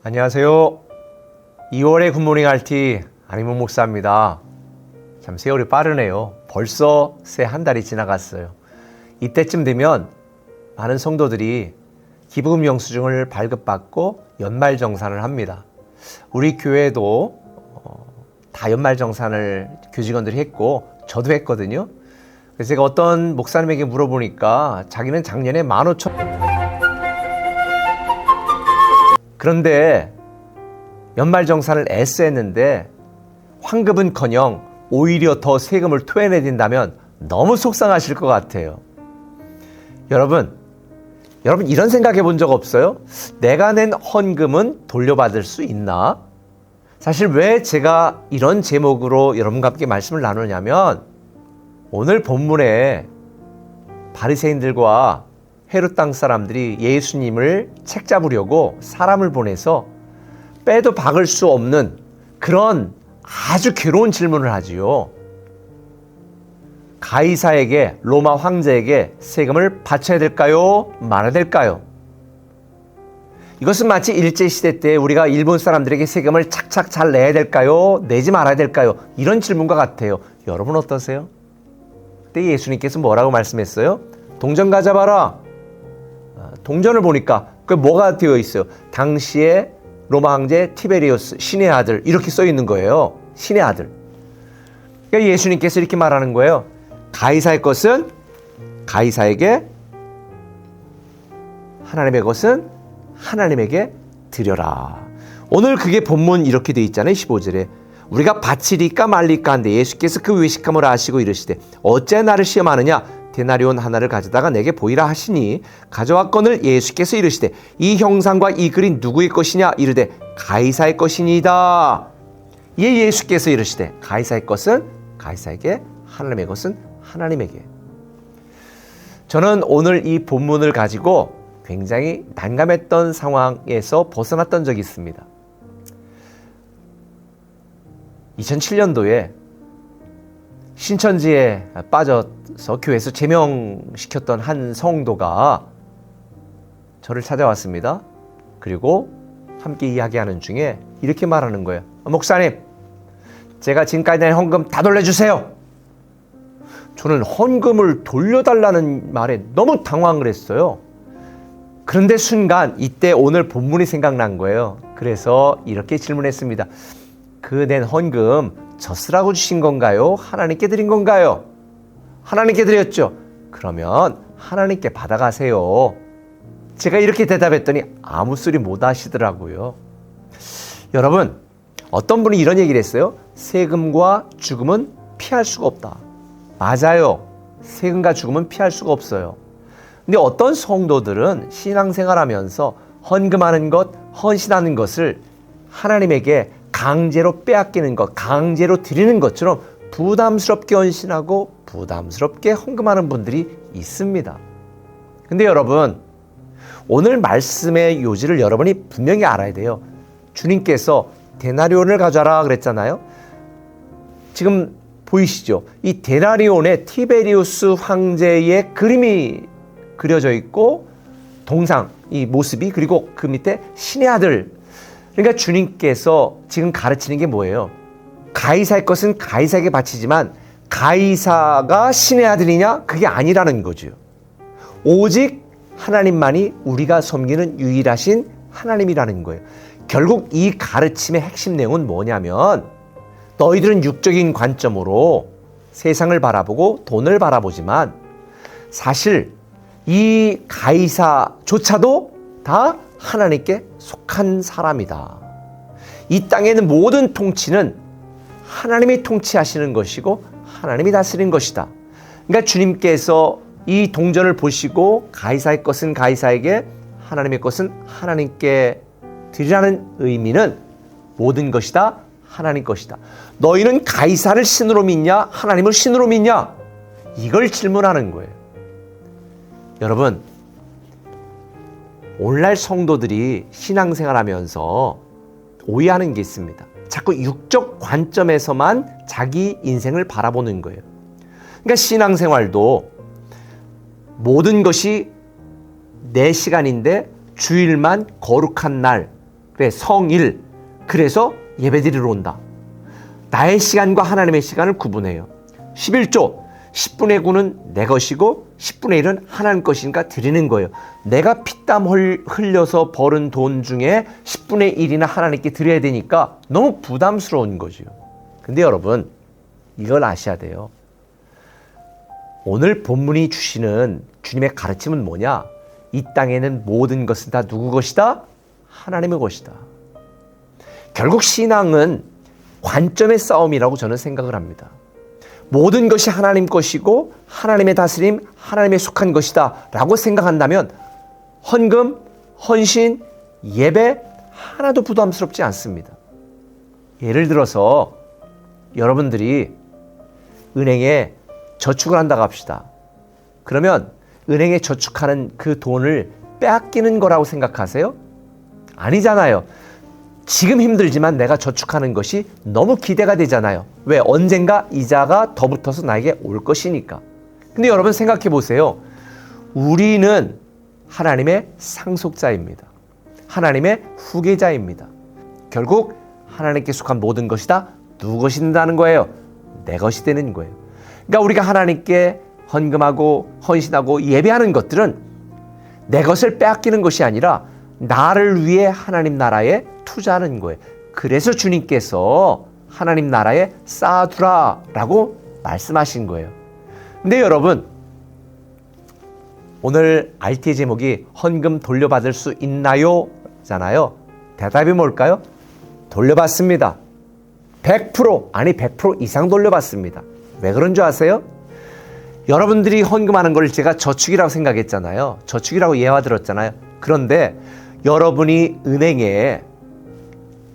안녕하세요. 2월의 굿모닝 RT 안희문 목사입니다. 참 세월이 빠르네요. 벌써 새 한 달이 지나갔어요. 이때쯤 되면 많은 성도들이 기부금 영수증을 발급받고 연말정산을 합니다. 우리 교회도 다 연말정산을 교직원들이 했고 저도 했거든요. 그래서 제가 어떤 목사님에게 물어보니까 자기는 작년에 15,000 그런데 연말정산을 애써 했는데 환급은커녕 오히려 더 세금을 토해내린다면 너무 속상하실 것 같아요. 여러분 이런 생각해 본 적 없어요? 내가 낸 헌금은 돌려받을 수 있나? 사실 왜 제가 이런 제목으로 여러분과 함께 말씀을 나누냐면 오늘 본문에 바리새인들과 헤롯 땅 사람들이 예수님을 책잡으려고 사람을 보내서 빼도 박을 수 없는 그런 아주 괴로운 질문을 하지요. 가이사에게, 로마 황제에게 세금을 바쳐야 될까요? 말아야 될까요? 이것은 마치 일제시대 때 우리가 일본 사람들에게 세금을 착착 잘 내야 될까요? 내지 말아야 될까요? 이런 질문과 같아요. 여러분 어떠세요? 그때 예수님께서 뭐라고 말씀했어요? 동전 가져봐라. 동전을 보니까 그 뭐가 되어 있어요? 당시에 로마 황제 티베리우스 신의 아들 이렇게 써 있는 거예요. 신의 아들. 그러니까 예수님께서 이렇게 말하는 거예요. 가이사의 것은 가이사에게, 하나님의 것은 하나님에게 드려라. 오늘 그게 본문 이렇게 돼 있잖아요. 15절에 우리가 바치리까 말리까 한데 예수께서 그 외식함을 아시고 이르시되 어째 나를 시험하느냐? 데나리온 하나를 가져다가 내게 보이라 하시니 가져왔거늘 예수께서 이르시되 이 형상과 이 글이 누구의 것이냐? 이르되 가이사의 것이니이다. 이에 예수께서 이르시되 가이사의 것은 가이사에게, 하나님의 것은 하나님에게. 저는 오늘 이 본문을 가지고 굉장히 난감했던 상황에서 벗어났던 적이 있습니다. 2007년도에 신천지에 빠져서 교회에서 제명시켰던 한 성도가 저를 찾아왔습니다. 그리고 함께 이야기하는 중에 이렇게 말하는 거예요. 목사님, 제가 지금까지 낸 헌금 다 돌려주세요. 저는 헌금을 돌려달라는 말에 너무 당황을 했어요. 그런데 순간 이때 오늘 본문이 생각난 거예요. 그래서 이렇게 질문했습니다. 그 낸 헌금 젖으라고 주신 건가요? 하나님께 드린 건가요? 하나님께 드렸죠. 그러면 하나님께 받아가세요. 제가 이렇게 대답했더니 아무 소리 못 하시더라고요. 여러분, 어떤 분이 이런 얘기를 했어요. 세금과 죽음은 피할 수가 없다. 맞아요. 세금과 죽음은 피할 수가 없어요. 근데 어떤 성도들은 신앙생활하면서 헌금하는 것, 헌신하는 것을 하나님에게 강제로 빼앗기는 것, 강제로 드리는 것처럼 부담스럽게 헌신하고 부담스럽게 헌금하는 분들이 있습니다. 근데 여러분, 오늘 말씀의 요지를 여러분이 분명히 알아야 돼요. 주님께서 데나리온을 가져라 그랬잖아요. 지금 보이시죠? 이 데나리온에 티베리우스 황제의 그림이 그려져 있고 동상, 이 모습이, 그리고 그 밑에 신의 아들. 그러니까 주님께서 지금 가르치는 게 뭐예요? 가이사의 것은 가이사에게 바치지만 가이사가 신의 아들이냐? 그게 아니라는 거죠. 오직 하나님만이 우리가 섬기는 유일하신 하나님이라는 거예요. 결국 이 가르침의 핵심 내용은 뭐냐면 너희들은 육적인 관점으로 세상을 바라보고 돈을 바라보지만 사실 이 가이사조차도 다 하나님께 속한 사람이다. 이 땅에는 모든 통치는 하나님이 통치하시는 것이고 하나님이 다스리는 것이다. 그러니까 주님께서 이 동전을 보시고 가이사의 것은 가이사에게, 하나님의 것은 하나님께 드리라는 의미는 모든 것이 다 하나님 것이다. 너희는 가이사를 신으로 믿냐? 하나님을 신으로 믿냐? 이걸 질문하는 거예요. 여러분, 오늘날 성도들이 신앙생활하면서 오해하는 게 있습니다. 자꾸 육적 관점에서만 자기 인생을 바라보는 거예요. 그러니까 신앙생활도 모든 것이 내 시간인데 주일만 거룩한 날, 그래, 성일. 그래서 예배드리러 온다. 나의 시간과 하나님의 시간을 구분해요. 11조 10분의 9는 내 것이고 10분의 1은 하나님 것이니까 드리는 거예요. 내가 피땀 흘려서 벌은 돈 중에 10분의 1이나 하나님께 드려야 되니까 너무 부담스러운 거죠. 근데 여러분, 이걸 아셔야 돼요. 오늘 본문이 주시는 주님의 가르침은 뭐냐? 이 땅에는 모든 것은 다 누구 것이다? 하나님의 것이다. 결국 신앙은 관점의 싸움이라고 저는 생각을 합니다. 모든 것이 하나님 것이고 하나님의 다스림, 하나님에 속한 것이다 라고 생각한다면 헌금, 헌신, 예배 하나도 부담스럽지 않습니다. 예를 들어서 여러분들이 은행에 저축을 한다고 합시다. 그러면 은행에 저축하는 그 돈을 빼앗기는 거라고 생각하세요? 아니잖아요. 지금 힘들지만 내가 저축하는 것이 너무 기대가 되잖아요. 왜? 언젠가 이자가 더 붙어서 나에게 올 것이니까. 근데 여러분 생각해 보세요. 우리는 하나님의 상속자입니다. 하나님의 후계자입니다. 결국 하나님께 속한 모든 것이 다 누구 것이 된다는 거예요? 내 것이 되는 거예요. 그러니까 우리가 하나님께 헌금하고 헌신하고 예배하는 것들은 내 것을 빼앗기는 것이 아니라 나를 위해 하나님 나라에 투자하는 거예요. 그래서 주님께서 하나님 나라에 쌓아두라라고 말씀하신 거예요. 근데 여러분, 오늘 RT의 제목이 헌금 돌려받을 수 있나요? 잖아요. 대답이 뭘까요? 돌려받습니다. 100% 아니 100% 이상 돌려받습니다. 왜 그런 줄 아세요? 여러분들이 헌금하는 걸 제가 저축이라고 생각했잖아요. 저축이라고 예화 들었잖아요. 그런데 여러분이 은행에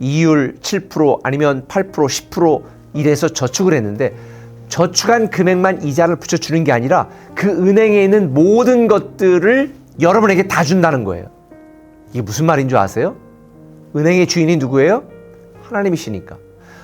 이율 7% 아니면 8% 10% 이래서 저축을 했는데 저축한 금액만 이자를 붙여주는 게 아니라 그 은행에 있는 모든 것들을 여러분에게 다 준다는 거예요. 이게 무슨 말인 줄 아세요? 은행의 주인이 누구예요? 하나님이시니까.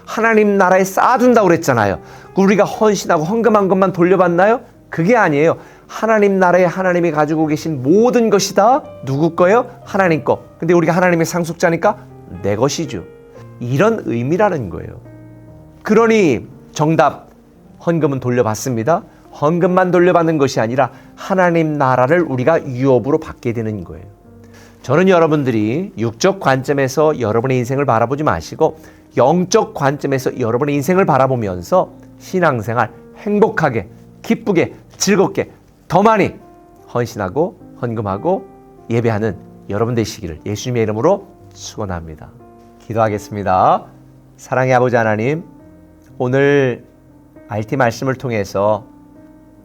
하나님 나라에 쌓아둔다고 그랬잖아요. 우리가 헌신하고 헌금한 것만 돌려받나요? 그게 아니에요. 하나님 나라에 하나님이 가지고 계신 모든 것이 다 누구 거예요? 하나님 거. 근데 우리가 하나님의 상속자니까 내 것이죠. 이런 의미라는 거예요. 그러니 정답, 헌금은 돌려받습니다. 헌금만 돌려받는 것이 아니라 하나님 나라를 우리가 유업으로 받게 되는 거예요. 저는 여러분들이 육적 관점에서 여러분의 인생을 바라보지 마시고 영적 관점에서 여러분의 인생을 바라보면서 신앙생활 행복하게, 기쁘게, 즐겁게 더 많이 헌신하고 헌금하고 예배하는 여러분 되시기를 예수님의 이름으로 축원합니다. 기도하겠습니다. 사랑의 아버지 하나님, 오늘 RT 말씀을 통해서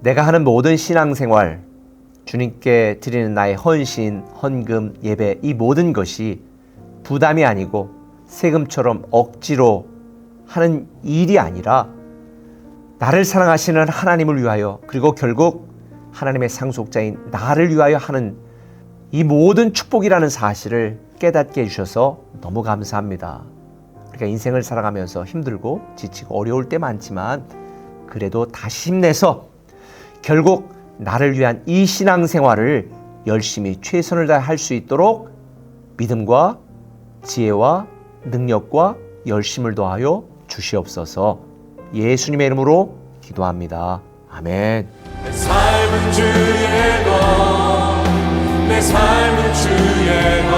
내가 하는 모든 신앙생활, 주님께 드리는 나의 헌신, 헌금, 예배 이 모든 것이 부담이 아니고 세금처럼 억지로 하는 일이 아니라 나를 사랑하시는 하나님을 위하여 그리고 결국 하나님의 상속자인 나를 위하여 하는 이 모든 축복이라는 사실을 깨닫게 해주셔서 너무 감사합니다. 우리가 인생을 살아가면서 힘들고 지치고 어려울 때 많지만 그래도 다시 힘내서 결국 나를 위한 이 신앙생활을 열심히 최선을 다해 할 수 있도록 믿음과 지혜와 능력과 열심을 더하여 주시옵소서. 예수님의 이름으로 기도합니다. 아멘. 내 삶은 주의 것, 내 삶은 주의 것,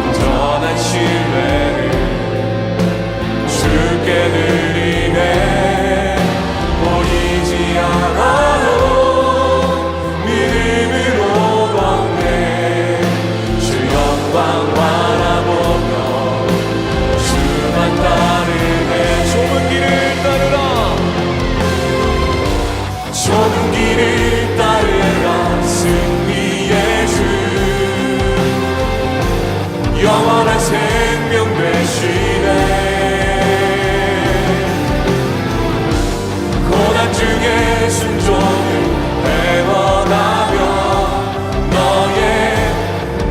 온전한 신뢰를 주께 드리네. 보이지 않아도 믿음으로 걷네. 주 영광 바라보며 주만 따르네. 좁은 길을 따르라, 좁은 길을 따르라. 승리의 주 영원한 생명 되시네. 고난 중에 순종을 회원하며 너의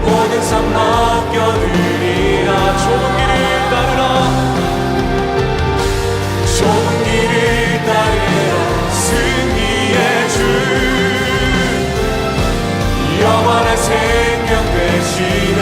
모든 삶 맡겨드리라. 좁은 길을 따르라, 좁은 길을 따르라. 승리의 주 영원한 생명 되시네.